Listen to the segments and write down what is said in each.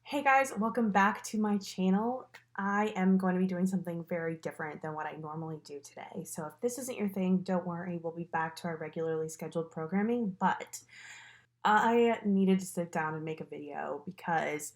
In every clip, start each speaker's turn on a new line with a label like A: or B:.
A: Hey guys, welcome back to my channel. I am going to be doing something very different than what I normally do today. So if this isn't your thing, don't worry, we'll be back to our regularly scheduled programming, but I needed to sit down and make a video because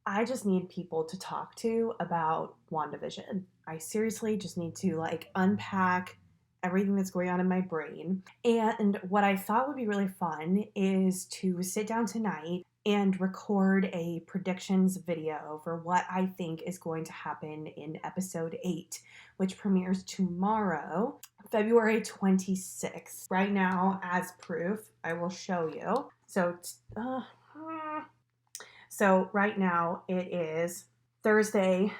A: I just need people to talk to about WandaVision. I seriously just need to unpack everything that's going on in my brain. And what I thought would be really fun is to sit down tonight and record a predictions video for what I think is going to happen in episode 8, which premieres tomorrow, February 26th. Right now, as proof, I will show you. So right now it is Thursday,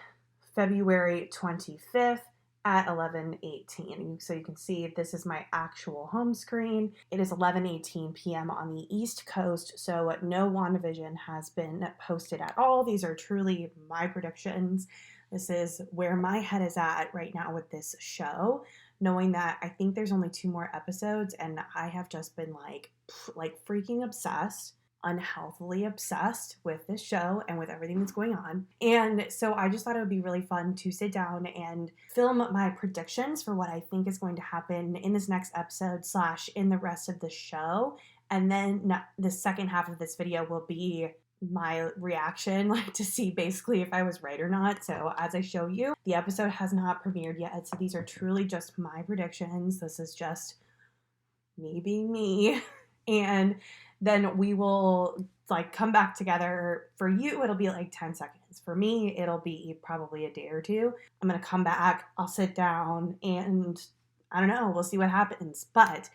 A: February 25th at 11:18. So you can see this is my actual home screen. It is 11:18 p.m. on the East Coast, so no WandaVision has been posted at all. These are truly my predictions. This is where my head is at right now with this show, knowing that I think there's only 2 more episodes, and I have just been like freaking obsessed, unhealthily obsessed with this show and with everything that's going on. And so I just thought it would be really fun to sit down and film my predictions for what I think is going to happen in this next episode / in the rest of the show. And then the second half of this video will be my reaction, to see basically if I was right or not. So as I show you, the episode has not premiered yet, so these are truly just my predictions. This is just me being me. And then we will come back together. For you, it'll be 10 seconds. For me, it'll be probably a day or two. I'm going to come back, I'll sit down, and I don't know, we'll see what happens. But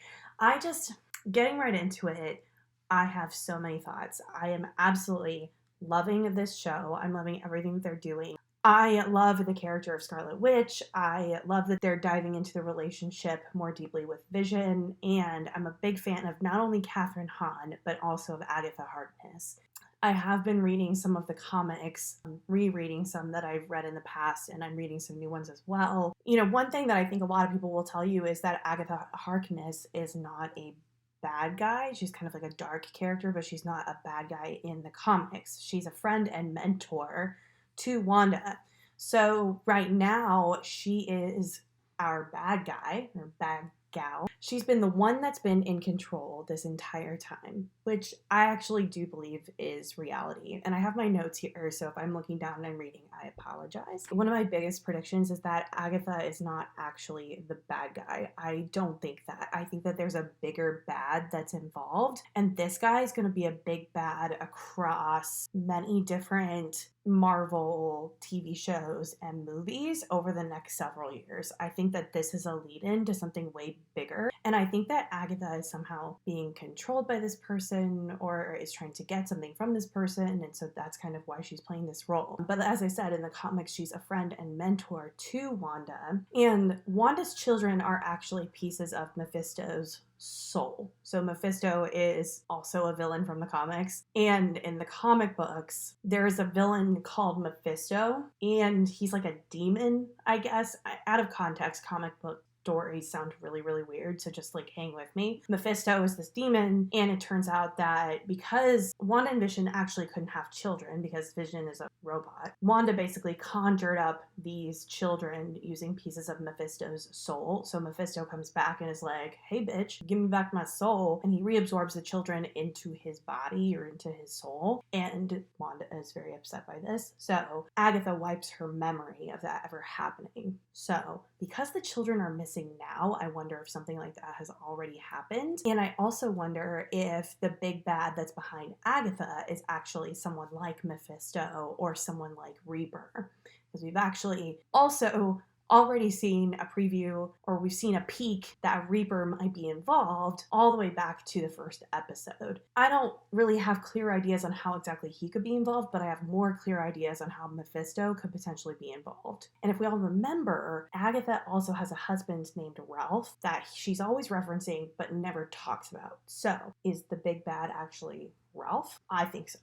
A: getting right into it, I have so many thoughts. I am absolutely loving this show. I'm loving everything that they're doing. I love the character of Scarlet Witch. I love that they're diving into the relationship more deeply with Vision, and I'm a big fan of not only Catherine Hahn, but also of Agatha Harkness. I have been reading some of the comics, rereading some that I've read in the past, and I'm reading some new ones as well. One thing that I think a lot of people will tell you is that Agatha Harkness is not a bad guy. She's kind of like a dark character, but she's not a bad guy in the comics. She's a friend and mentor to Wanda. So right now she is our bad guy, or bad gal. She's been the one that's been in control this entire time, which I actually do believe is reality. And I have my notes here, so if I'm looking down and I'm reading, I apologize. One of my biggest predictions is that Agatha is not actually the bad guy. I don't think that. I think that there's a bigger bad that's involved, and this guy is going to be a big bad across many different Marvel TV shows and movies over the next several years. I think that this is a lead-in to something way bigger, and I think that Agatha is somehow being controlled by this person or is trying to get something from this person, and so that's kind of why she's playing this role. But as I said, in the comics, she's a friend and mentor to Wanda, and Wanda's children are actually pieces of Mephisto's soul. So Mephisto is also a villain from the comics, and in the comic books there's a villain called Mephisto, and he's like a demon, I guess. Out of context, comic book stories sound really, really weird, so just hang with me. Mephisto is this demon, and it turns out that because Wanda and Vision actually couldn't have children because Vision is a robot, Wanda basically conjured up these children using pieces of Mephisto's soul. So Mephisto comes back and is like, hey bitch, give me back my soul, and he reabsorbs the children into his body or into his soul, and Wanda is very upset by this. So Agatha wipes her memory of that ever happening. So because the children are missing now, I wonder if something like that has already happened. And I also wonder if the big bad that's behind Agatha is actually someone like Mephisto or someone like Reaper. Because we've actually also already seen a preview, or we've seen a peek that Reaper might be involved all the way back to the first episode. I don't really have clear ideas on how exactly he could be involved, but I have more clear ideas on how Mephisto could potentially be involved. And if we all remember, Agatha also has a husband named Ralph that she's always referencing but never talks about. So is the big bad actually Ralph? I think so.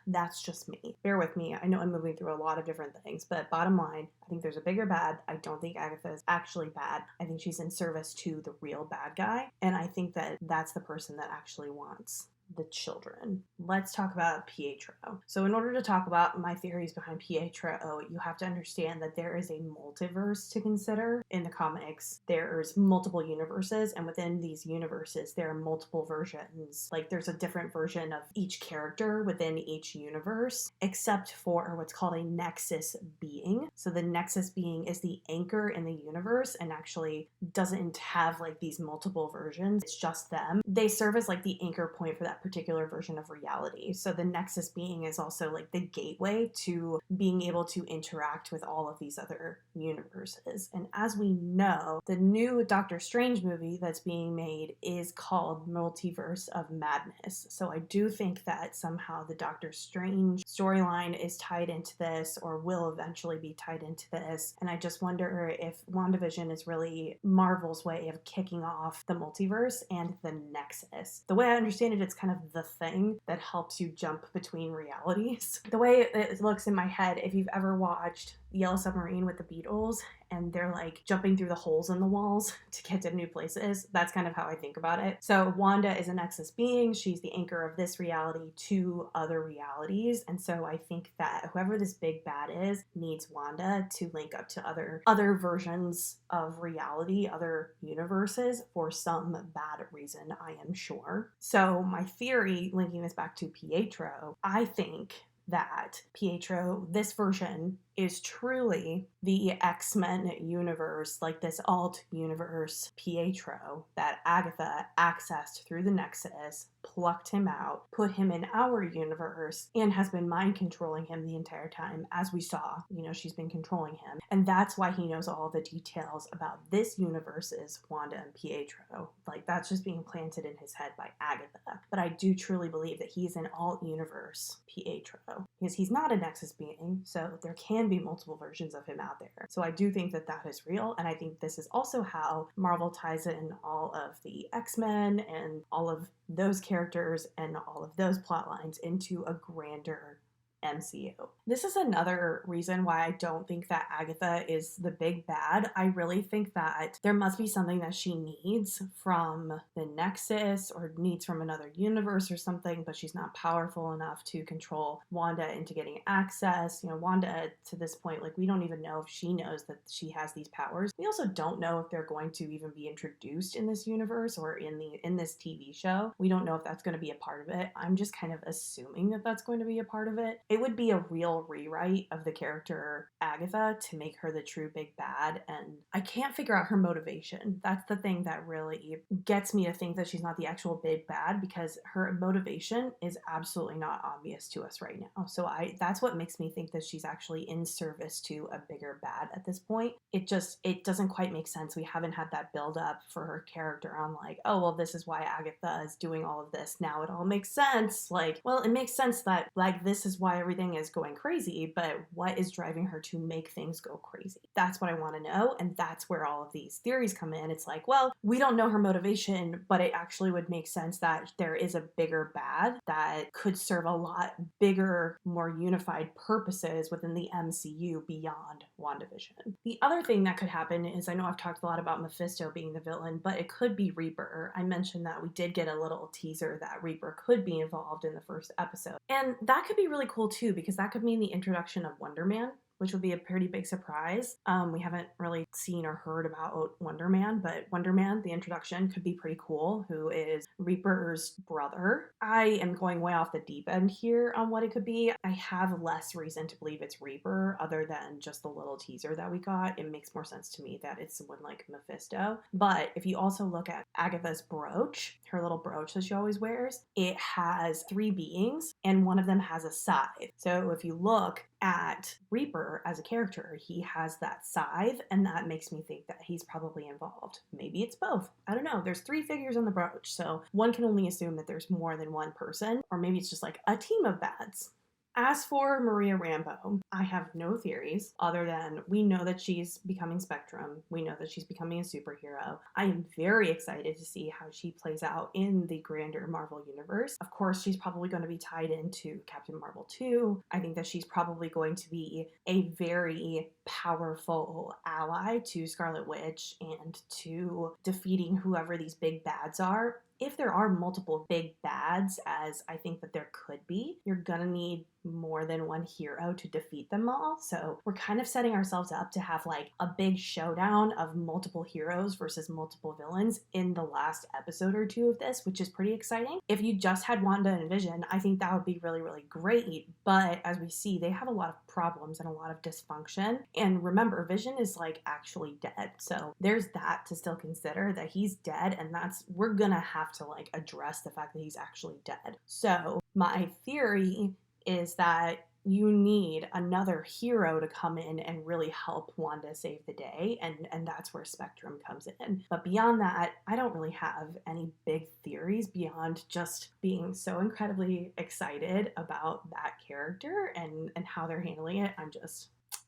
A: That's just me. Bear with me. I know I'm moving through a lot of different things, but bottom line, I think there's a bigger bad. I don't think Agatha is actually bad. I think she's in service to the real bad guy, and I think that that's the person that actually wants the children. Let's talk about Pietro. So in order to talk about my theories behind Pietro, you have to understand that there is a multiverse to consider. In the comics, there's multiple universes, and within these universes, there are multiple versions. Like, there's a different version of each character within each universe, except for what's called a nexus being. So the nexus being is the anchor in the universe and actually doesn't have like these multiple versions. It's just them. They serve as like the anchor point for that particular version of reality. So the nexus being is also like the gateway to being able to interact with all of these other universes. And as we know, the new Doctor Strange movie that's being made is called Multiverse of Madness. So I do think that somehow the Doctor Strange storyline is tied into this, or will eventually be tied into this. And I just wonder if WandaVision is really Marvel's way of kicking off the multiverse and the nexus. The way I understand it, it's kind of the thing that helps you jump between realities. The way it looks in my head, if you've ever watched Yellow Submarine with the Beatles and they're like jumping through the holes in the walls to get to new places, that's kind of how I think about it. So Wanda is a nexus being. She's the anchor of this reality to other realities. And so I think that whoever this big bad is needs Wanda to link up to other versions of reality, other universes, for some bad reason, I am sure. So my theory, linking this back to Pietro, I think that Pietro, this version, is truly the X-Men universe, like this alt universe Pietro that Agatha accessed through the Nexus, plucked him out, put him in our universe, and has been mind controlling him the entire time. As we saw, she's been controlling him. And that's why he knows all the details about this universe's Wanda and Pietro. Like, that's just being planted in his head by Agatha. But I do truly believe that he's an alt universe Pietro, because he's not a Nexus being, so there can be multiple versions of him out there. So I do think that that is real, and I think this is also how Marvel ties in all of the X-Men and all of those characters and all of those plot lines into a grander MCU. This is another reason why I don't think that Agatha is the big bad. I really think that there must be something that she needs from the Nexus or needs from another universe or something, but she's not powerful enough to control Wanda into getting access. Wanda, to this point, like, we don't even know if she knows that she has these powers. We also don't know if they're going to even be introduced in this universe or in this TV show. We don't know if that's going to be a part of it. I'm just kind of assuming that that's going to be a part of it. It would be a real rewrite of the character Agatha to make her the true big bad, and I can't figure out her motivation. That's the thing that really gets me to think that she's not the actual big bad, because her motivation is absolutely not obvious to us right now. So that's what makes me think that she's actually in service to a bigger bad at this point. It doesn't quite make sense. We haven't had that build up for her character on like, oh, well, this is why Agatha is doing all of this. Now it all makes sense. Like, well, it makes sense that like this is why everything is going crazy, but what is driving her to make things go crazy? That's what I want to know, and that's where all of these theories come in. It's like, well, we don't know her motivation, but it actually would make sense that there is a bigger bad that could serve a lot bigger, more unified purposes within the MCU beyond WandaVision. The other thing that could happen is, I know I've talked a lot about Mephisto being the villain, but it could be Reaper. I mentioned that we did get a little teaser that Reaper could be involved in the first episode, and that could be really cool too, because that could mean the introduction of Wonder Man, which would be a pretty big surprise. We haven't really seen or heard about Wonder Man, but Wonder Man, the introduction, could be pretty cool, who is Reaper's brother. I am going way off the deep end here on what it could be. I have less reason to believe it's Reaper other than just the little teaser that we got. It makes more sense to me that it's someone like Mephisto. But if you also look at Agatha's brooch, her little brooch that she always wears, it has 3 beings, and one of them has a scythe. So if you look at Reaper as a character, he has that scythe, and that makes me think that he's probably involved. Maybe it's both. I don't know. There's 3 figures on the brooch, so one can only assume that there's more than one person, or maybe it's just like a team of bads. As for Maria Rambeau, I have no theories other than we know that she's becoming Spectrum. We know that she's becoming a superhero. I am very excited to see how she plays out in the grander Marvel universe. Of course, she's probably going to be tied into Captain Marvel 2. I think that she's probably going to be a very powerful ally to Scarlet Witch and to defeating whoever these big bads are. if there are multiple big bads, as I think that there could be, you're gonna need more than one hero to defeat them all. So we're kind of setting ourselves up to have like a big showdown of multiple heroes versus multiple villains in the last episode or two of this, which is pretty exciting. If you just had Wanda and Vision, I think that would be really, really great. But as we see, they have a lot of problems and a lot of dysfunction. And remember, Vision is like actually dead. So there's that to still consider, that he's dead, and we're gonna have to like address the fact that he's actually dead. So my theory is that you need another hero to come in and really help Wanda save the day, and that's where Spectrum comes in. But beyond that, I don't really have any big theories beyond just being so incredibly excited about that character and how they're handling it. I'm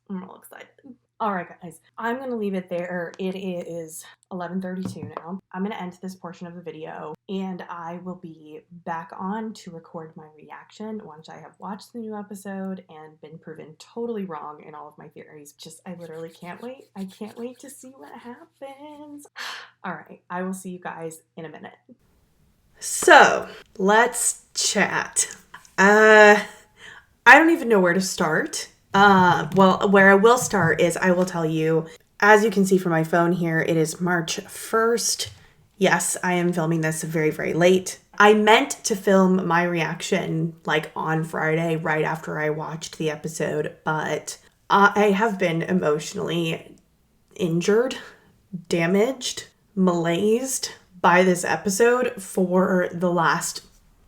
A: real excited. All right, guys, I'm going to leave it there. It is 11:32 now. I'm going to end this portion of the video, and I will be back on to record my reaction once I have watched the new episode and been proven totally wrong in all of my theories. I literally can't wait. I can't wait to see what happens. All right, I will see you guys in a minute. So, let's chat. I don't even know where to start. Well, where I will start is I will tell you, as you can see from my phone here, it is March 1st. Yes, I am filming this very, very late. I meant to film my reaction like on Friday, right after I watched the episode, but I have been emotionally injured, damaged, malaised by this episode for the last,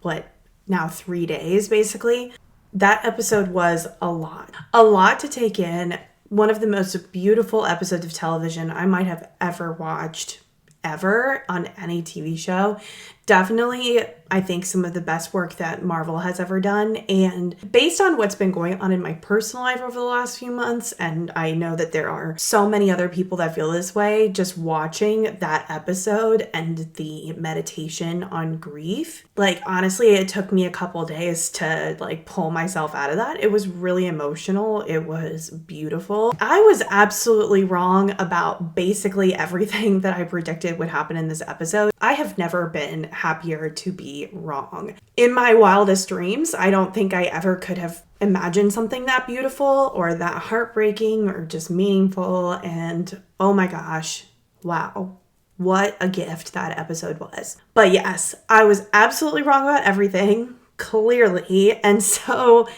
A: 3 days, basically. That episode was a lot to take in. One of the most beautiful episodes of television I might have ever watched, ever, on any TV show. Definitely, I think, some of the best work that Marvel has ever done. And based on what's been going on in my personal life over the last few months, and I know that there are so many other people that feel this way, just watching that episode and the meditation on grief, honestly, it took me a couple days to pull myself out of that. It was really emotional. It was beautiful. I was absolutely wrong about basically everything that I predicted would happen in this episode. I have never been happier to be wrong. In my wildest dreams, I don't think I ever could have imagined something that beautiful or that heartbreaking or just meaningful. And oh my gosh, wow. What a gift that episode was. But yes, I was absolutely wrong about everything, clearly. And so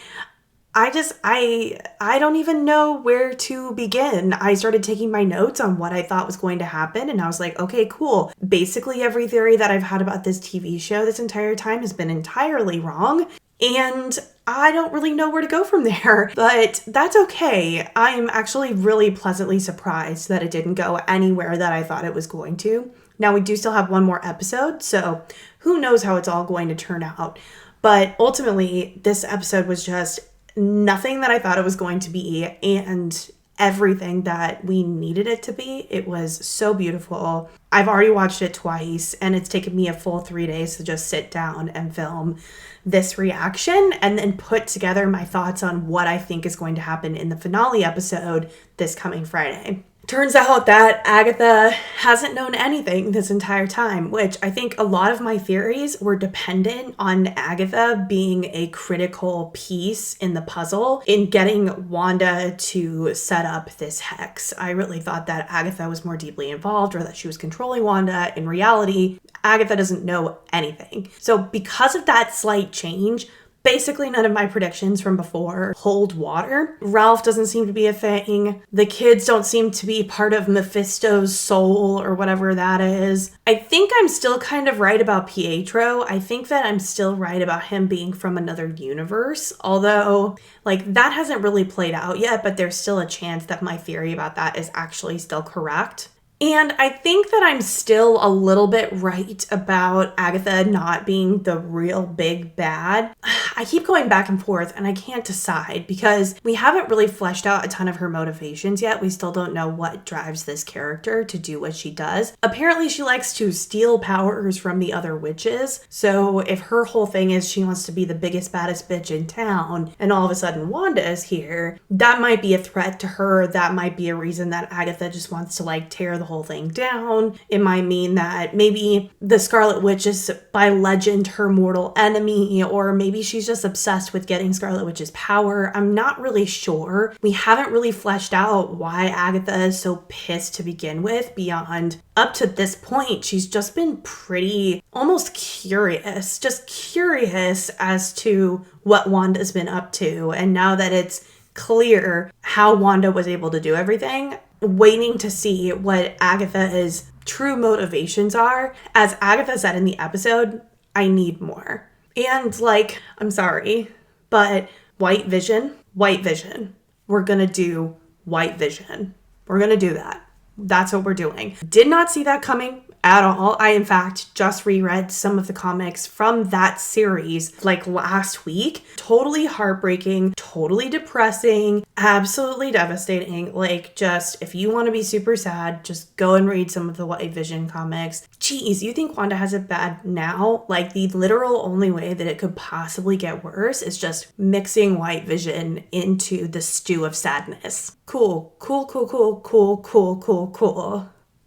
A: I don't even know where to begin. I started taking my notes on what I thought was going to happen, and I was like, okay, cool. Basically, every theory that I've had about this TV show this entire time has been entirely wrong, and I don't really know where to go from there, but that's okay. I am actually really pleasantly surprised that it didn't go anywhere that I thought it was going to. Now, we do still have one more episode, so who knows how it's all going to turn out. But ultimately, this episode was just nothing that I thought it was going to be, and everything that we needed it to be. It was so beautiful. I've already watched it twice, and it's taken me a full 3 days to just sit down and film this reaction and then put together my thoughts on what I think is going to happen in the finale episode this coming Friday. Turns out that Agatha hasn't known anything this entire time, which I think a lot of my theories were dependent on Agatha being a critical piece in the puzzle in getting Wanda to set up this hex. I really thought that Agatha was more deeply involved, or that she was controlling Wanda. In reality, Agatha doesn't know anything. So because of that slight change, basically none of my predictions from before hold water. Ralph doesn't seem to be a thing. The kids don't seem to be part of Mephisto's soul or whatever that is. I think I'm still kind of right about Pietro. I think that I'm still right about him being from another universe, although that hasn't really played out yet, but there's still a chance that my theory about that is actually still correct. And I think that I'm still a little bit right about Agatha not being the real big bad. I keep going back and forth and I can't decide because we haven't really fleshed out a ton of her motivations yet. We still don't know what drives this character to do what she does. Apparently she likes to steal powers from the other witches. So if her whole thing is she wants to be the biggest, baddest bitch in town and all of a sudden Wanda is here, that might be a threat to her. That might be a reason that Agatha just wants to tear the whole thing down. It might mean that maybe the Scarlet Witch is by legend her mortal enemy, or maybe she's just obsessed with getting Scarlet Witch's power. I'm not really sure. We haven't really fleshed out why Agatha is so pissed to begin with beyond up to this point. She's just been pretty almost curious, just curious as to what Wanda's been up to. And now that it's clear how Wanda was able to do everything, waiting to see what Agatha's true motivations are. As Agatha said in the episode, I need more. And like, I'm sorry, but white vision. We're gonna do white vision. We're gonna do that. That's what we're doing. Did not see that coming at all. I, in fact, just reread some of the comics from that series like last week. Totally heartbreaking, totally depressing, absolutely devastating. Like, just, if you want to be super sad, just go and read some of the White Vision comics. Jeez, you think Wanda has it bad now? Like, the literal only way that it could possibly get worse is just mixing White Vision into the stew of sadness. Cool.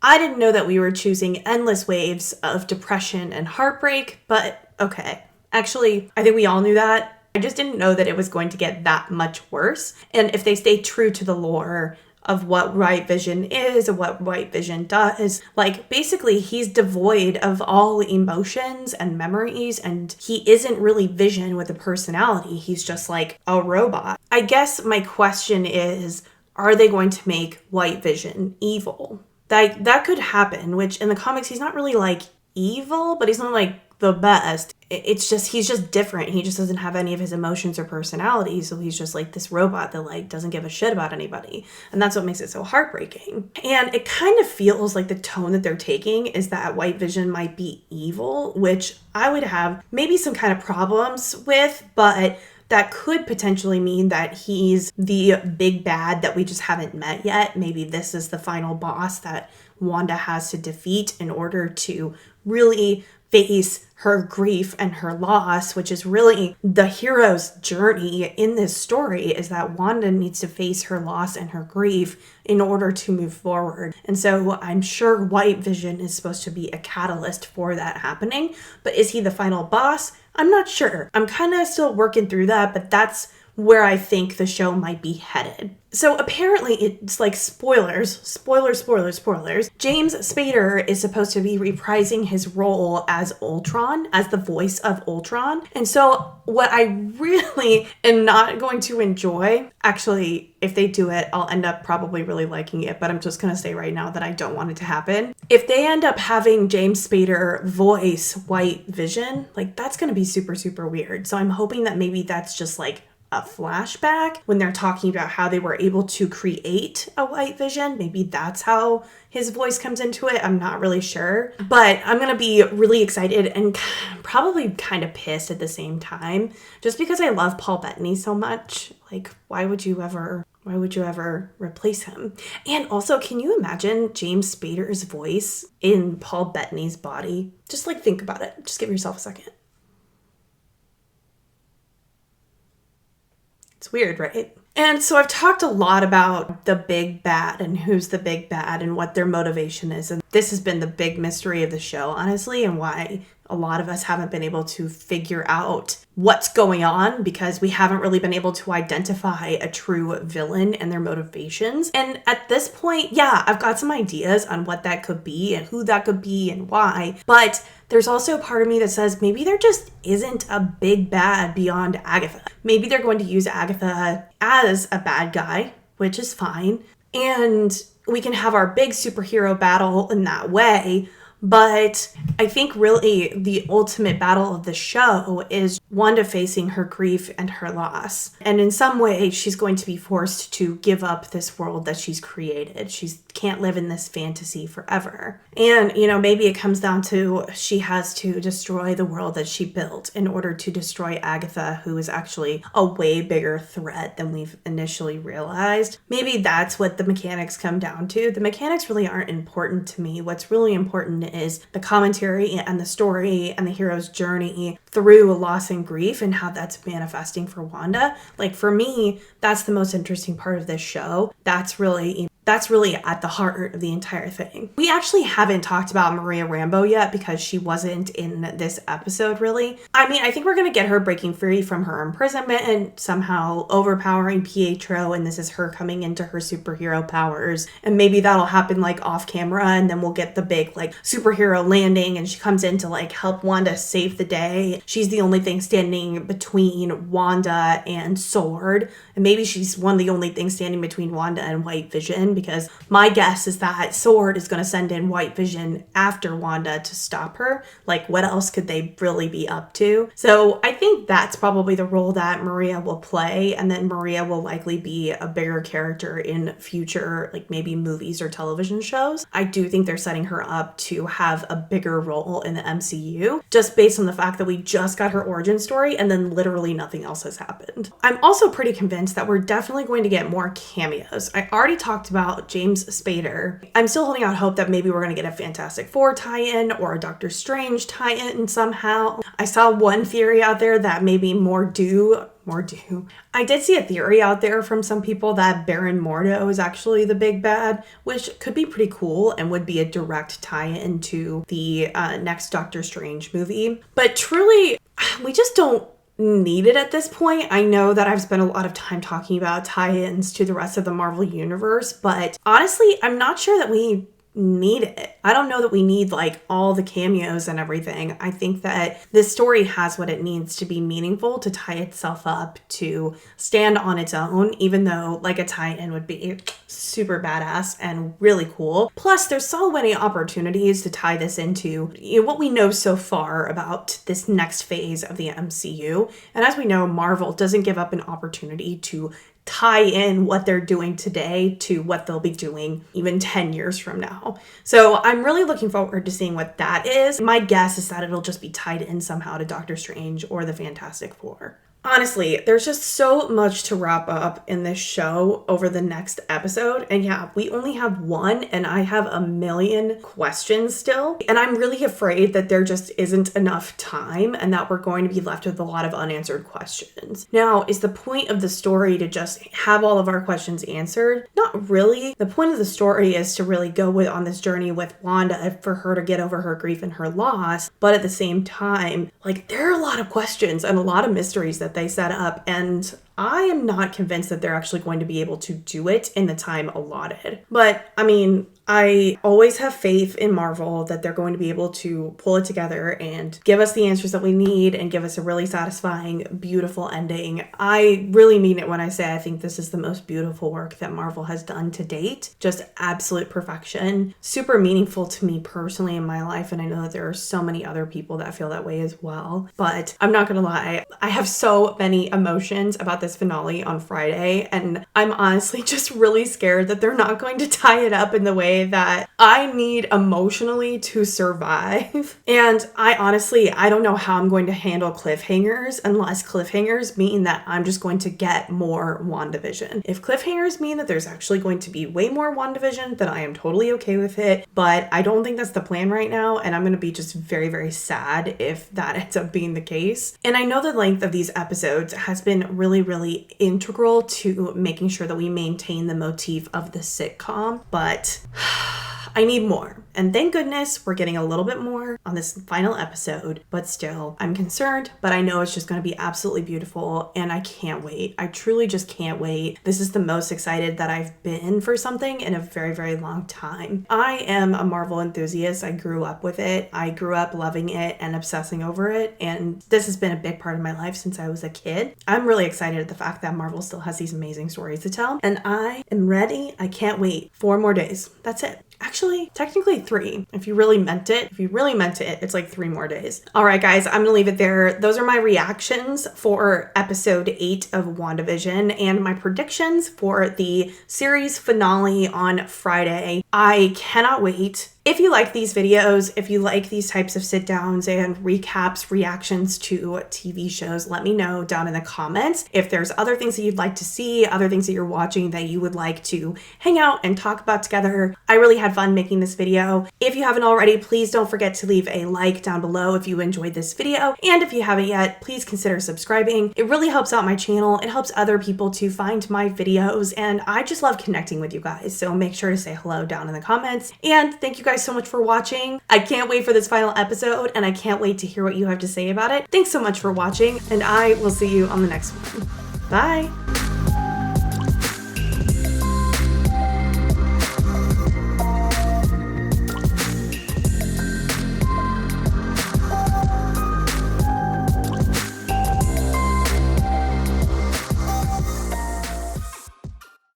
A: I didn't know that we were choosing endless waves of depression and heartbreak, but okay. Actually, I think we all knew that. I just didn't know that it was going to get that much worse. And if they stay true to the lore of what White Vision is and what White Vision does, like, basically he's devoid of all emotions and memories, and he isn't really Vision with a personality. He's just like a robot. I guess my question is, are they going to make White Vision evil? That could happen, which in the comics, he's not really like evil, but he's not like the best. It's just, he's just different. He just doesn't have any of his emotions or personality. So he's just like this robot that like doesn't give a shit about anybody. And that's what makes it so heartbreaking. And it kind of feels like the tone that they're taking is that White Vision might be evil, which I would have maybe some kind of problems with, but that could potentially mean that he's the big bad that we just haven't met yet. Maybe this is the final boss that Wanda has to defeat in order to really face her grief and her loss, which is really the hero's journey in this story, is that Wanda needs to face her loss and her grief in order to move forward. And so I'm sure White Vision is supposed to be a catalyst for that happening, but is he the final boss? I'm not sure. I'm kind of still working through that, but that's where I think the show might be headed. So apparently it's like spoilers. James Spader is supposed to be reprising his role as Ultron, as the voice of Ultron. And so what I really am not going to enjoy, actually, if they do it, I'll end up probably really liking it, but I'm just going to say right now that I don't want it to happen. If they end up having James Spader voice White Vision, like, that's going to be super, super weird. So I'm hoping that maybe that's just like a flashback when they're talking about how they were able to create a White Vision. Maybe that's how his voice comes into it. I'm not really sure, but I'm gonna be really excited and probably kind of pissed at the same time, just because I love Paul Bettany so much. Like, why would you ever replace him? And also, can you imagine James Spader's voice in Paul Bettany's body? Just like, think about it. Just give yourself a second. It's weird, right? And so I've talked a lot about the big bad and who's the big bad and what their motivation is. And this has been the big mystery of the show, honestly, and why a lot of us haven't been able to figure out what's going on, because we haven't really been able to identify a true villain and their motivations. And at this point, yeah, I've got some ideas on what that could be and who that could be and why. But there's also a part of me that says maybe there just isn't a big bad beyond Agatha. Maybe they're going to use Agatha as a bad guy, which is fine. And we can have our big superhero battle in that way. But I think really the ultimate battle of the show is Wanda facing her grief and her loss. And in some way, she's going to be forced to give up this world that she's created. She can't live in this fantasy forever. And, you know, maybe it comes down to she has to destroy the world that she built in order to destroy Agatha, who is actually a way bigger threat than we've initially realized. Maybe that's what the mechanics come down to. The mechanics really aren't important to me. What's really important is the commentary and the story and the hero's journey through loss and grief and how that's manifesting for Wanda. Like, for me, that's the most interesting part of this show. That's really that's really at the heart of the entire thing. We actually haven't talked about Maria Rambeau yet because she wasn't in this episode really. I mean, I think we're going to get her breaking free from her imprisonment and somehow overpowering Pietro, and this is her coming into her superhero powers. And maybe that'll happen like off camera, and then we'll get the big like superhero landing and she comes in to like help Wanda save the day. She's the only thing standing between Wanda and Sword, and maybe she's one of the only things standing between Wanda and White Vision, because my guess is that Sword is going to send in White Vision after Wanda to stop her. Like, what else could they really be up to? So I think that's probably the role that Maria will play, and then Maria will likely be a bigger character in future, like maybe movies or television shows. I do think they're setting her up to have a bigger role in the MCU, just based on the fact that we just got her origin story and then literally nothing else has happened. I'm also pretty convinced that we're definitely going to get more cameos. I already talked about James Spader. I'm still holding out hope that maybe we're going to get a Fantastic Four tie-in or a Doctor Strange tie-in somehow. I saw one theory out there that maybe Mordo. I did see a theory out there from some people that Baron Mordo is actually the big bad, which could be pretty cool and would be a direct tie-in to the next Doctor Strange movie. But truly, we just don't need it at this point. I know that I've spent a lot of time talking about tie-ins to the rest of the Marvel universe, but honestly, I'm not sure that we need it. I don't know that we need like all the cameos and everything. I think that this story has what it needs to be meaningful, to tie itself up, to stand on its own, even though like a tie-in would be super badass and really cool. Plus, there's so many opportunities to tie this into what we know so far about this next phase of the MCU. And as we know, Marvel doesn't give up an opportunity to tie in what they're doing today to what they'll be doing even 10 years from now. So I'm really looking forward to seeing what that is. My guess is that it'll just be tied in somehow to Doctor Strange or the Fantastic Four. Honestly, there's just so much to wrap up in this show over the next episode. And yeah, we only have one, and I have a million questions still. And I'm really afraid that there just isn't enough time and that we're going to be left with a lot of unanswered questions. Now, is the point of the story to just have all of our questions answered? Not really. The point of the story is to really go on this journey with Wanda for her to get over her grief and her loss. But at the same time, like, there are a lot of questions and a lot of mysteries that they set up, and I am not convinced that they're actually going to be able to do it in the time allotted. But I mean, I always have faith in Marvel that they're going to be able to pull it together and give us the answers that we need and give us a really satisfying, beautiful ending. I really mean it when I say I think this is the most beautiful work that Marvel has done to date. Just absolute perfection. Super meaningful to me personally in my life, and I know that there are so many other people that feel that way as well. But I'm not gonna lie, I have so many emotions about this finale on Friday, and I'm honestly just really scared that they're not going to tie it up in the way that I need emotionally to survive. And I don't know how I'm going to handle cliffhangers unless cliffhangers mean that I'm just going to get more WandaVision. If cliffhangers mean that there's actually going to be way more WandaVision, then I am totally okay with it. But I don't think that's the plan right now, and I'm going to be just very, very sad if that ends up being the case. And I know the length of these episodes has been really, really integral to making sure that we maintain the motif of the sitcom, but I need more. And thank goodness we're getting a little bit more on this final episode, but still, I'm concerned, but I know it's just going to be absolutely beautiful, and I can't wait. I truly just can't wait. This is the most excited that I've been for something in a very, very long time. I am a Marvel enthusiast. I grew up with it. I grew up loving it and obsessing over it, and this has been a big part of my life since I was a kid. I'm really excited at the fact that Marvel still has these amazing stories to tell, and I am ready. I can't wait. 4 more days. That's it. Actually, technically 3. If you really meant it, it's like 3 more days. All right, guys, I'm gonna leave it there. Those are my reactions for episode 8 of WandaVision and my predictions for the series finale on Friday. I cannot wait. If you like these videos, if you like these types of sit downs and recaps, reactions to TV shows, let me know down in the comments. If there's other things that you'd like to see, other things that you're watching that you would like to hang out and talk about together. I really had fun making this video. If you haven't already, please don't forget to leave a like down below if you enjoyed this video. And if you haven't yet, please consider subscribing. It really helps out my channel. It helps other people to find my videos. And I just love connecting with you guys. So make sure to say hello down in the comments. And thank you guys so much for watching. I can't wait for this final episode, and I can't wait to hear what you have to say about it. Thanks so much for watching, and I will see you on the next one. Bye!